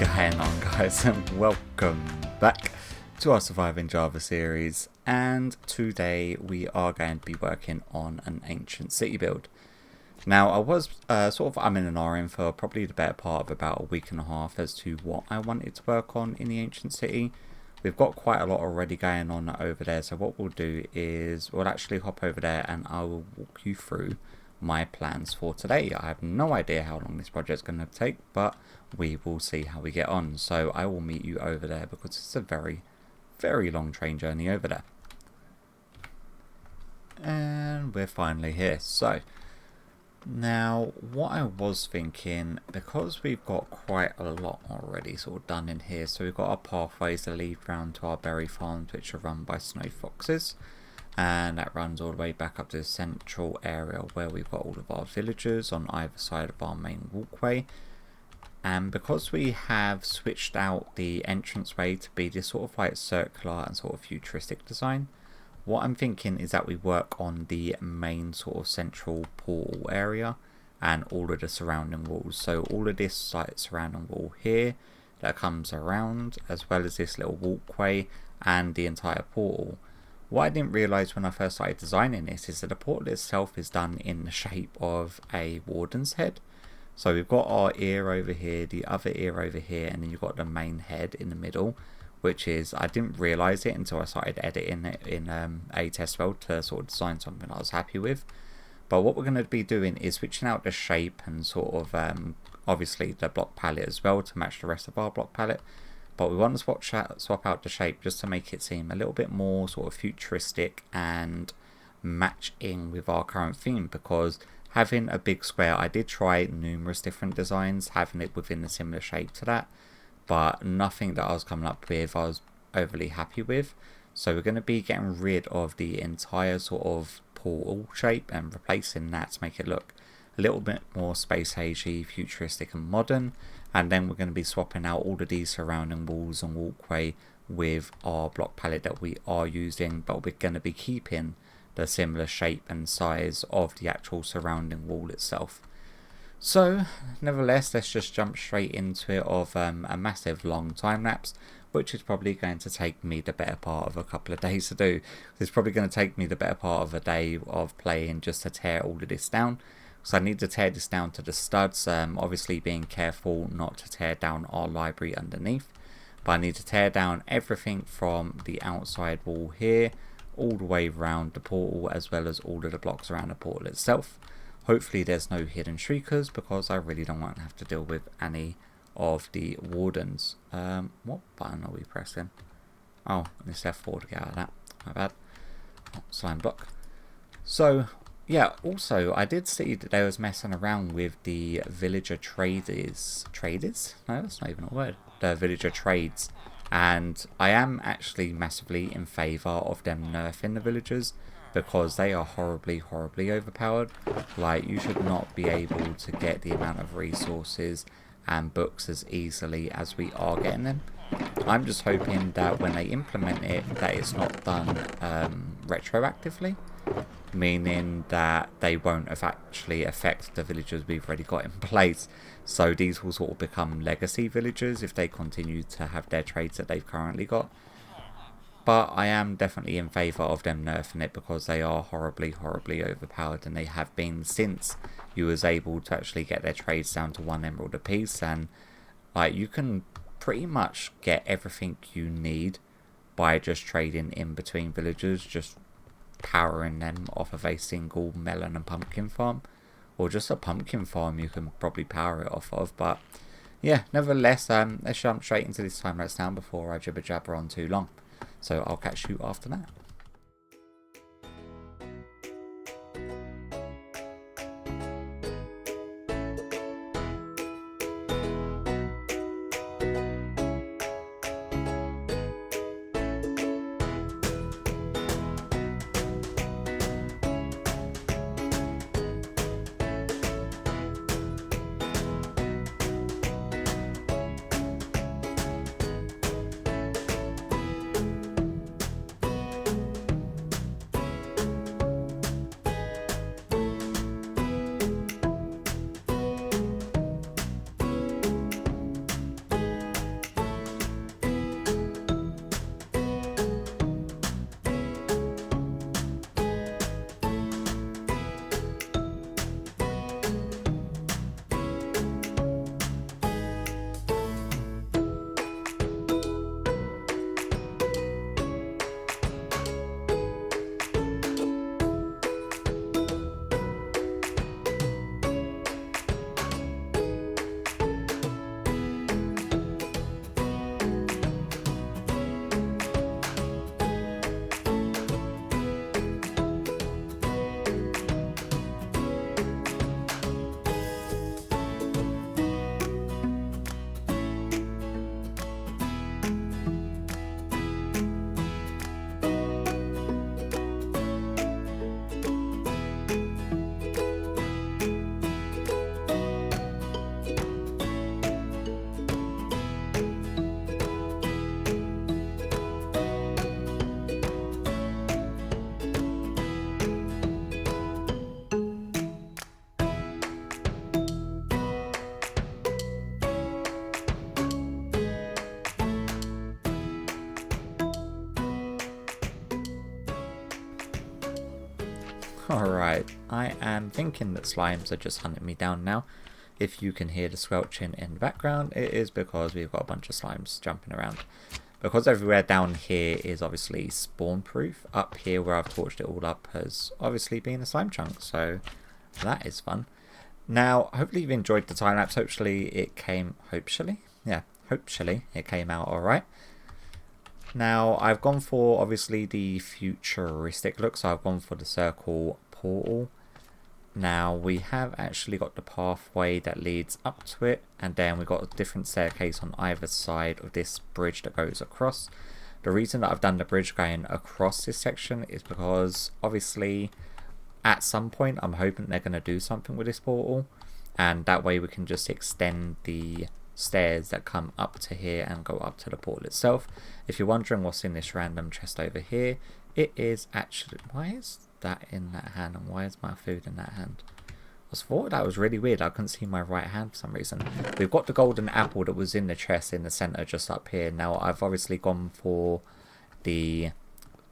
going on, guys, and welcome back to our Surviving Java series. And today we are going to be working on an ancient city build. Now, I was I'm in an RM for probably the better part of about a week and a half as to what I wanted to work on in the ancient city. We've got quite a lot already going on over there, so what we'll do is we'll actually hop over there and I will walk you through my plans for today. I have no idea how long this project's going to take, but we will see how we get on. So I will meet you over there because it's a very, very long train journey over there. And we're finally here. So now what I was thinking, because we've got quite a lot already sort of done in here, so we've got our pathways that lead round to our berry farms, which are run by snow foxes, and that runs all the way back up to the central area where we've got all of our villagers on either side of our main walkway. And because we have switched out the entranceway to be this sort of like circular and sort of futuristic design, what I'm thinking is that we work on the main sort of central portal area and all of the surrounding walls. So all of this like surrounding wall here that comes around, as well as this little walkway and the entire portal. What I didn't realise when I first started designing this is that the portal itself is done in the shape of a warden's head. So we've got our ear over here, the other ear over here, and then you've got the main head in the middle, which is, I didn't realise it until I started editing it in a test build to sort of design something I was happy with. But what we're going to be doing is switching out the shape and sort of obviously the block palette as well to match the rest of our block palette. But we want to swap out the shape just to make it seem a little bit more sort of futuristic and match in with our current theme, because having a big square, I did try numerous different designs, having it within a similar shape to that, but nothing that I was coming up with I was overly happy with. So we're going to be getting rid of the entire sort of portal shape and replacing that to make it look a little bit more space agey, futuristic and modern. And then we're going to be swapping out all of these surrounding walls and walkway with our block palette that we are using, but we're going to be keeping the similar shape and size of the actual surrounding wall itself. So nevertheless, let's just jump straight into it of a massive long time lapse, which is probably going to take me the better part of a couple of days to do. It's probably going to take me the better part of a day of playing just to tear all of this down. So I need to tear this down to the studs, obviously being careful not to tear down our library underneath. But I need to tear down everything from the outside wall here, all the way around the portal, as well as all of the blocks around the portal itself. Hopefully there's no hidden shriekers, because I really don't want to have to deal with any of the wardens. What button are we pressing? Oh, it's F4 to get out of that. My bad. Oh, slime block. So yeah, also I did see that they was messing around with the villager traders. Traders? No, that's not even a word. The villager trades. And I am actually massively in favour of them nerfing the villagers, because they are horribly, horribly overpowered. Like, you should not be able to get the amount of resources and books as easily as we are getting them. I'm just hoping that when they implement it, that it's not done retroactively, meaning that they won't actually affect the villagers we've already got in place. So these will sort of become legacy villagers if they continue to have their trades that they've currently got. But I am definitely in favour of them nerfing it, because they are horribly, horribly overpowered, and they have been since you was able to actually get their trades down to 1 emerald apiece. And like, you can pretty much get everything you need by just trading in between villagers, just powering them off of a single melon and pumpkin farm, or just a pumpkin farm you can probably power it off of. But yeah, nevertheless, let's jump straight into this time lapse now before I jibber jabber on too long. So I'll catch you after that. Alright, I am thinking that slimes are just hunting me down now. If you can hear the squelching in the background, it is because we've got a bunch of slimes jumping around. Because everywhere down here is obviously spawn proof, up here where I've torched it all up has obviously been a slime chunk, so that is fun. Now, hopefully you've enjoyed the time lapse. Hopefully it came out alright. Now, I've gone for obviously the futuristic look, so I've gone for the circle portal. Now, we have actually got the pathway that leads up to it, and then we've got a different staircase on either side of this bridge that goes across. The reason that I've done the bridge going across this section is because obviously at some point I'm hoping they're going to do something with this portal, and that way we can just extend the stairs that come up to here and go up to the portal itself. If you're wondering what's in this random chest over here, it is actually... Why is that in that hand and why is my food in that hand? I thought that was really weird. I couldn't see my right hand for some reason. We've got the golden apple that was in the chest in the center just up here. Now I've obviously gone for the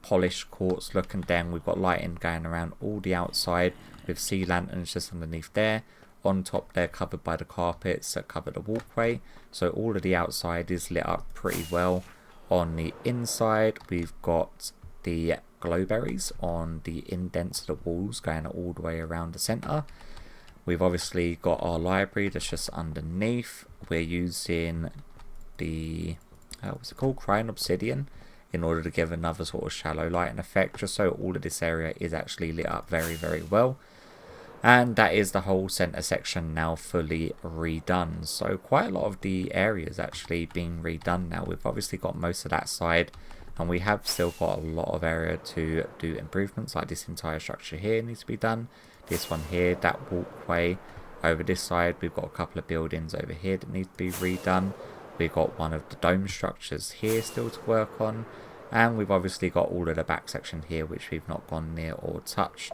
polished quartz look, and then we've got lighting going around all the outside with sea lanterns just underneath there. On top they're covered by the carpets that cover the walkway, so all of the outside is lit up pretty well. On the inside we've got the glowberries on the indents of the walls going all the way around the center. We've obviously got our library that's just underneath. We're using the what's it called, crying obsidian, in order to give another sort of shallow lighting effect, just so all of this area is actually lit up very, very well. And that is the whole center section now fully redone. So quite a lot of the areas actually being redone now. We've obviously got most of that side, and we have still got a lot of area to do improvements, like this entire structure here needs to be done. This one here, that walkway over this side, we've got a couple of buildings over here that need to be redone. We've got one of the dome structures here still to work on, and we've obviously got all of the back section here which we've not gone near or touched.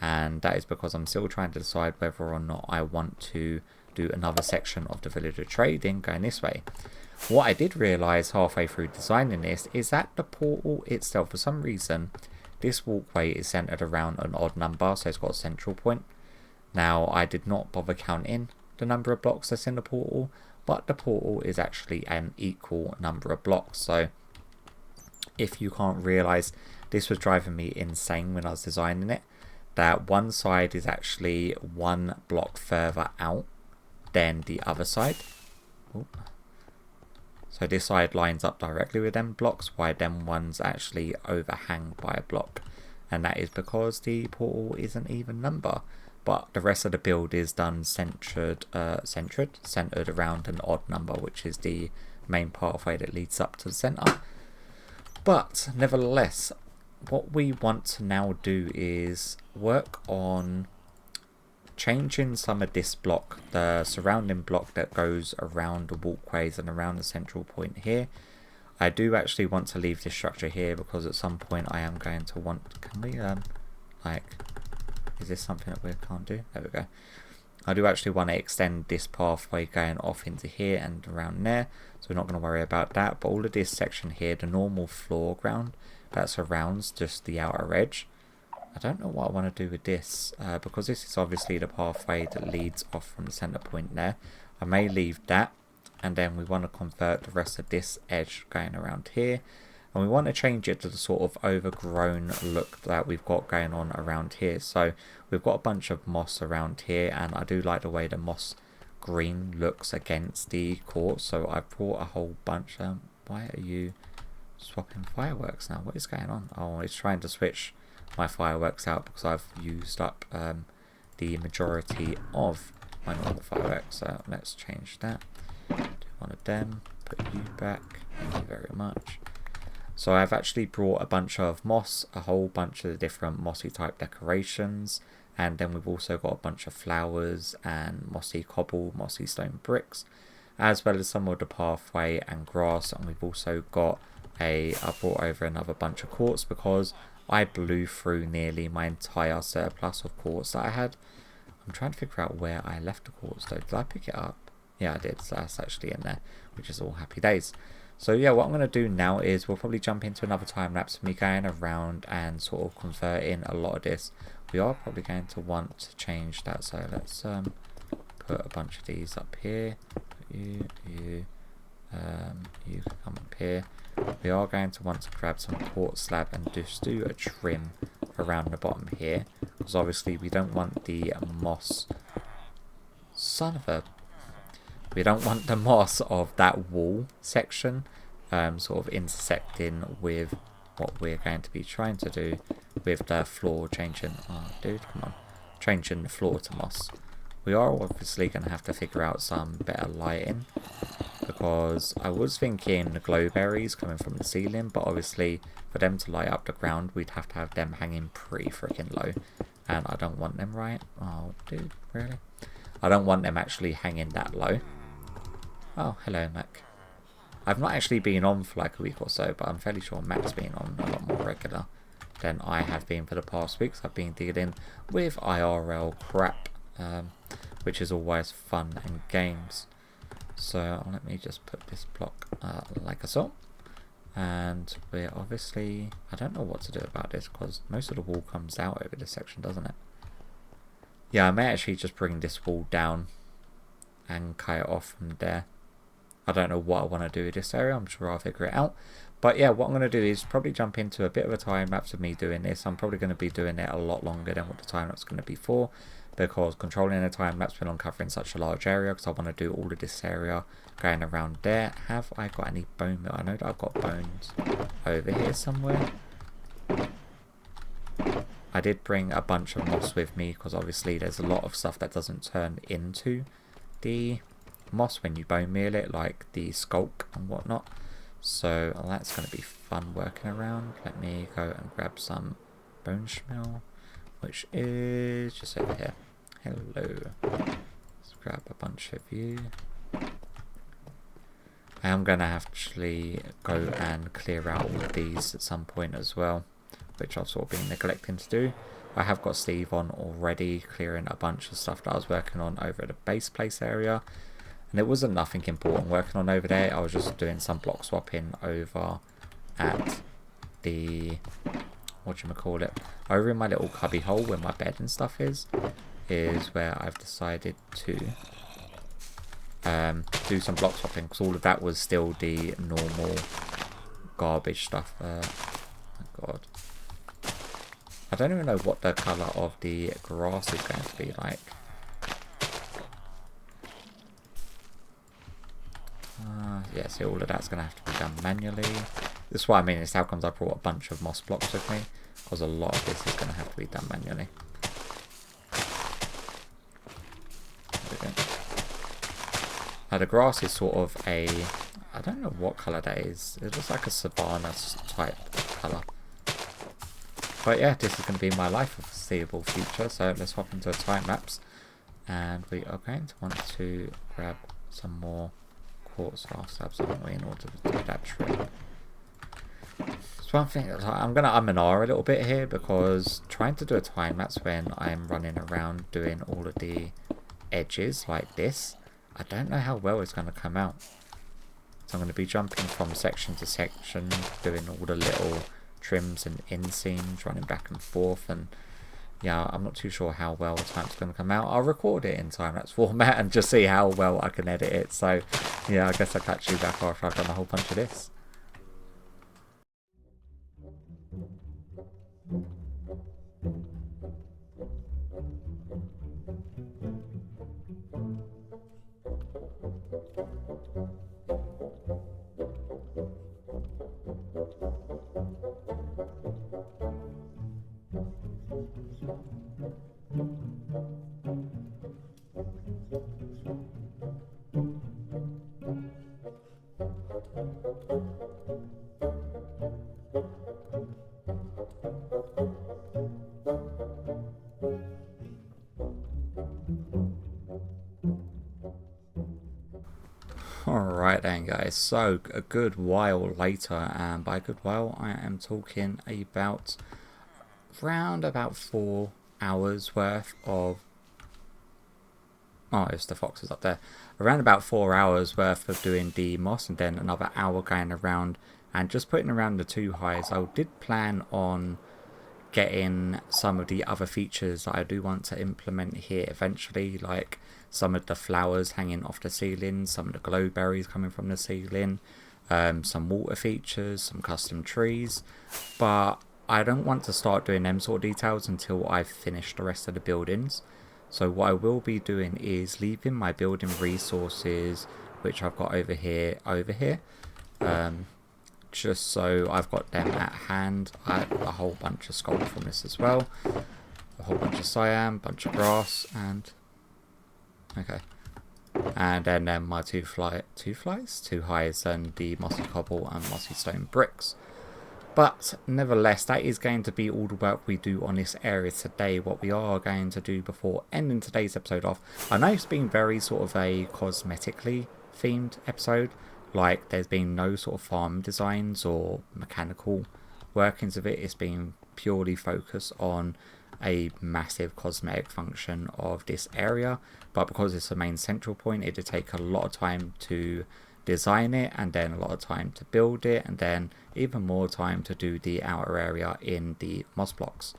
And that is because I'm still trying to decide whether or not I want to do another section of the village of trading going this way. What I did realise halfway through designing this is that the portal itself, for some reason, this walkway is centered around an odd number, so it's got a central point. Now, I did not bother counting the number of blocks that's in the portal, but the portal is actually an equal number of blocks. So if you can't realise, this was driving me insane when I was designing it, that one side is actually one block further out than the other side. Ooh. So this side lines up directly with them blocks, while them ones actually overhang by a block. And that is because the portal is an even number. But the rest of the build is done centered around an odd number, which is the main pathway that leads up to the center. But nevertheless, what we want to now do is work on changing some of this block, the surrounding block that goes around the walkways and around the central point here. I do actually want to leave this structure here because at some point I am going to want... Can we, is this something that we can't do? There we go. I do actually want to extend this pathway going off into here and around there, so we're not going to worry about that. But all of this section here, the normal floor ground that surrounds just the outer edge, I don't know what I want to do with this, because this is obviously the pathway that leads off from the center point there. I may leave that, and then we want to convert the rest of this edge going around here, and we want to change it to the sort of overgrown look that we've got going on around here. So we've got a bunch of moss around here, and I do like the way the moss green looks against the quartz, so I've brought a whole bunch. Why are you swapping fireworks now? What is going on? Oh, it's trying to switch my fireworks out because I've used up the majority of my normal fireworks. So let's change that. Do one of them, put you back, thank you very much. So I've actually brought a bunch of moss, a whole bunch of the different mossy type decorations, and then we've also got a bunch of flowers and mossy cobble, mossy stone bricks, as well as some of the pathway and grass. And we've also got I brought over another bunch of quartz because I blew through nearly my entire surplus of quartz that I had. I'm trying to figure out where I left the quartz though. Did I pick it up? Yeah, I did. So that's actually in there, which is all happy days. So yeah, what I'm going to do now is we'll probably jump into another time lapse of me going around and sort of converting a lot of this we are probably going to want to change that. So let's put a bunch of these up here. You can come up here. We are going to want to grab some quartz slab and just do a trim around the bottom here, because obviously we don't want the moss. We don't want the moss of that wall section sort of intersecting with what we're going to be trying to do with the floor changing. Oh, dude, come on. Changing the floor to moss. We are obviously going to have to figure out some better lighting, because I was thinking the glow berries coming from the ceiling, but obviously for them to light up the ground, we'd have to have them hanging pretty freaking low, and I don't want them, right? Oh, dude, really? I don't want them actually hanging that low. Oh, hello, Mac. I've not actually been on for like a week or so, but I'm fairly sure Mac's been on a lot more regular than I have been for the past weeks. I've been dealing with IRL crap, which is always fun and games. So let me just put this block like so. And we're obviously, I don't know what to do about this, because most of the wall comes out over this section, doesn't it? Yeah, I may actually just bring this wall down and cut it off from there. I don't know what I want to do with this area. I'm sure I'll figure it out. But yeah, what I'm going to do is probably jump into a bit of a time lapse of me doing this. I'm probably going to be doing it a lot longer than what the time lapse is going to be for, because controlling a time lapse when I'm covering such a large area, because I want to do all of this area going around there. Have I got any bone meal? I know that I've got bones over here somewhere. I did bring a bunch of moss with me, because obviously there's a lot of stuff that doesn't turn into the moss when you bone meal it, like the skulk and whatnot. So that's going to be fun working around. Let me go and grab some bone schmeal, which is just over here. Hello. Let's grab a bunch of you. I am going to actually go and clear out all of these at some point as well, which I've sort of been neglecting to do. I have got Steve on already, clearing a bunch of stuff that I was working on over at the base place area. And it wasn't nothing important working on over there. I was just doing some block swapping over at the, whatchamacallit, over in my little cubby hole where my bed and stuff is where I've decided to do some block swapping, because all of that was still the normal garbage stuff. Oh god. I don't even know what the colour of the grass is going to be like. Yeah, see, all of that's going to have to be done manually. This is what I mean, is how comes I brought a bunch of moss blocks with me, because a lot of this is going to have to be done manually. There we go. Now the grass is sort of a, I don't know what colour that is. It looks like a savanna type colour. But yeah, this is going to be my life for the foreseeable future. So let's hop into a time lapse, and we are going to want to grab some more quartz slabs, aren't we, in order to do that trim. It's one thing that I'm going to and ah a little bit here, because trying to do a time lapse when I'm running around doing all of the edges like this, I don't know how well it's going to come out. So I'm going to be jumping from section to section, doing all the little trims and inseams, running back and forth, and yeah, I'm not too sure how well the time's going to come out. I'll record it in time-lapse format and just see how well I can edit it. So yeah, I guess I'll catch you back after I've done a whole bunch of this. Alright then guys, so a good while later, and by a good while I am talking about round about 4 hours worth of, oh it's the foxes up there, around about 4 hours worth of doing the moss, and then another hour going around and just putting around the 2 highs. I did plan on getting some of the other features that I do want to implement here eventually, like some of the flowers hanging off the ceiling, some of the glow berries coming from the ceiling, some water features, some custom trees. But I don't want to start doing them sort of details until I've finished the rest of the buildings. So what I will be doing is leaving my building resources, which I've got over here, just so I've got them at hand. I have a whole bunch of sculpt from this as well, a whole bunch of cyan, bunch of grass, and okay, and then my two highs, and the mossy cobble and mossy stone bricks. But nevertheless, that is going to be all the work we do on this area today. What we are going to do before ending today's episode off, I know it's been very sort of a cosmetically themed episode, like there's been no sort of farm designs or mechanical workings of it. It's been purely focused on a massive cosmetic function of this area, but because it's the main central point, it did take a lot of time to design it, and then a lot of time to build it, and then even more time to do the outer area in the moss blocks.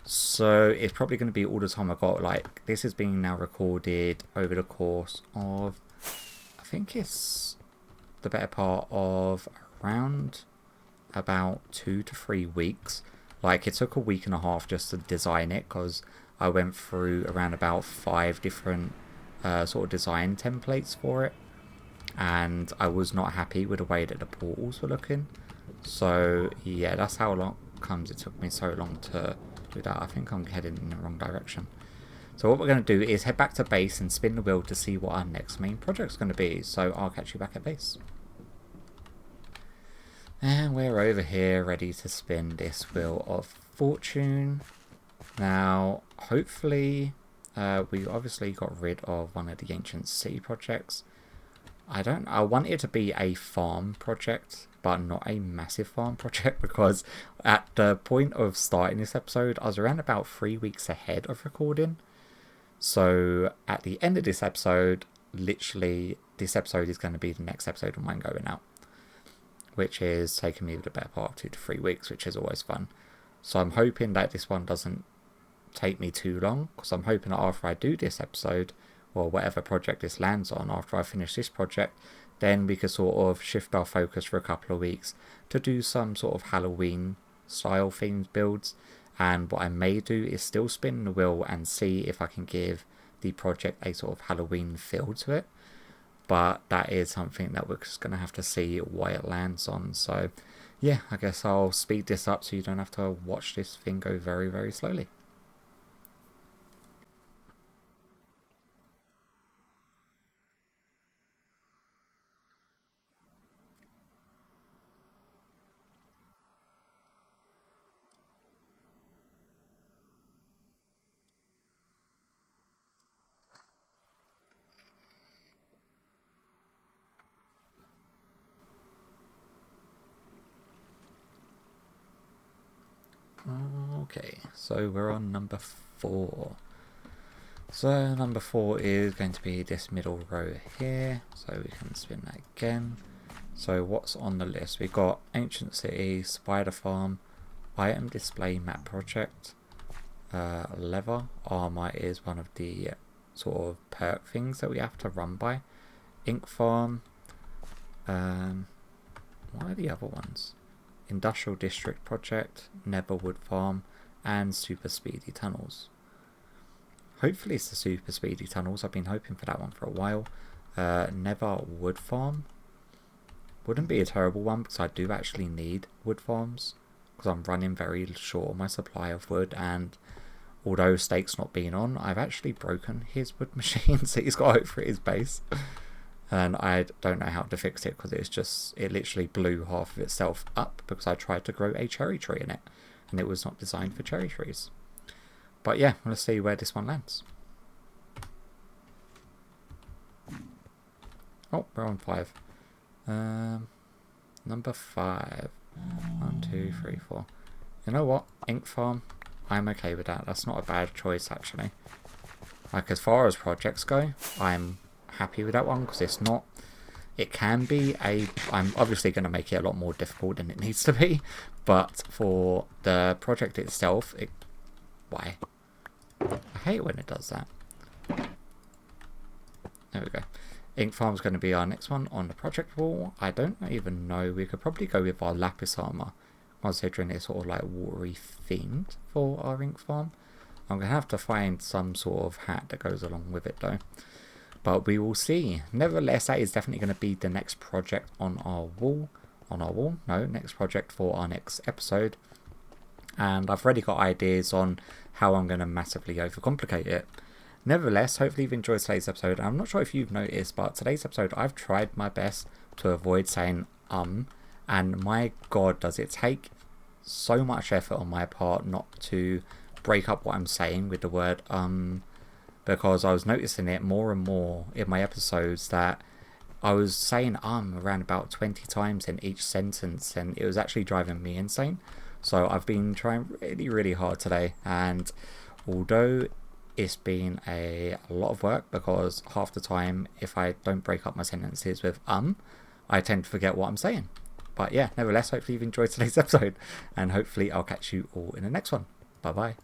So it's probably going to be all the time I got. Like, this is being now recorded over the course of, I think it's the better part of around about 2 to 3 weeks. Like, it took a week and a half just to design it, because I went through around about 5 different sort of design templates for it, and I was not happy with the way that the portals were looking. So yeah, that's how long it took me so long to do that. I think I'm heading in the wrong direction. So what we're going to do is head back to base and spin the wheel to see what our next main project's going to be. So I'll catch you back at base. And we're over here ready to spin this wheel of fortune. Now, hopefully, we obviously got rid of one of the ancient city projects. I want it to be a farm project, but not a massive farm project, because at the point of starting this episode, I was around about 3 weeks ahead of recording. So at the end of this episode, literally, this episode is going to be the next episode of mine going out, which is taking me the better part of 2 to 3 weeks, which is always fun. So I'm hoping that this one doesn't take me too long, because I'm hoping that after I do this episode, or whatever project this lands on, after I finish this project, then we could sort of shift our focus for a couple of weeks to do some sort of Halloween style themed builds. And what I may do is still spin the wheel and see if I can give the project a sort of Halloween feel to it. But that is something that we're just going to have to see what it lands on. So yeah, I guess I'll speed this up so you don't have to watch this thing go very, very slowly. Okay, so we're on number 4. So number 4 is going to be this middle row here, so we can spin that again. So what's on the list? We've got Ancient City, Spider Farm, Item Display Map Project, Leather Armor is one of the sort of perk things that we have to run by, Ink Farm, what are the other ones? Industrial District Project, Neverwood Farm, and Super Speedy Tunnels. Hopefully it's the Super Speedy Tunnels. I've been hoping for that one for a while. Neverwood Farm wouldn't be a terrible one, because I do actually need wood farms, because I'm running very short on my supply of wood, and although Steak's not been on, I've actually broken his wood machine, so he's got over at his base. And I don't know how to fix it, because it literally blew half of itself up because I tried to grow a cherry tree in it, and it was not designed for cherry trees. But yeah, let's see where this one lands. Oh, we're on 5. Number 5. 1, 2, 3, 4. You know what? Ink Farm. I'm okay with that. That's not a bad choice, actually. Like, as far as projects go, I'm happy with that one, because It can be I'm obviously going to make it a lot more difficult than it needs to be, but for the project itself, why? I hate when it does that. There we go. Ink farm is going to be our next one on the project wall. I don't even know. We could probably go with our lapis armor, considering it's sort of like watery themed for our ink farm. I'm going to have to find some sort of hat that goes along with it though. But we will see. Nevertheless, that is definitely going to be the next project on our wall. No, next project for our next episode. And I've already got ideas on how I'm going to massively overcomplicate it. Nevertheless, hopefully you've enjoyed today's episode. I'm not sure if you've noticed, but today's episode I've tried my best to avoid saying and my god, does it take so much effort on my part not to break up what I'm saying with the word because I was noticing it more and more in my episodes that I was saying around about 20 times in each sentence, and it was actually driving me insane. So I've been trying really hard today, and although it's been a lot of work, because half the time if I don't break up my sentences with I tend to forget what I'm saying. But yeah, nevertheless, hopefully you've enjoyed today's episode, and hopefully I'll catch you all in the next one. Bye bye.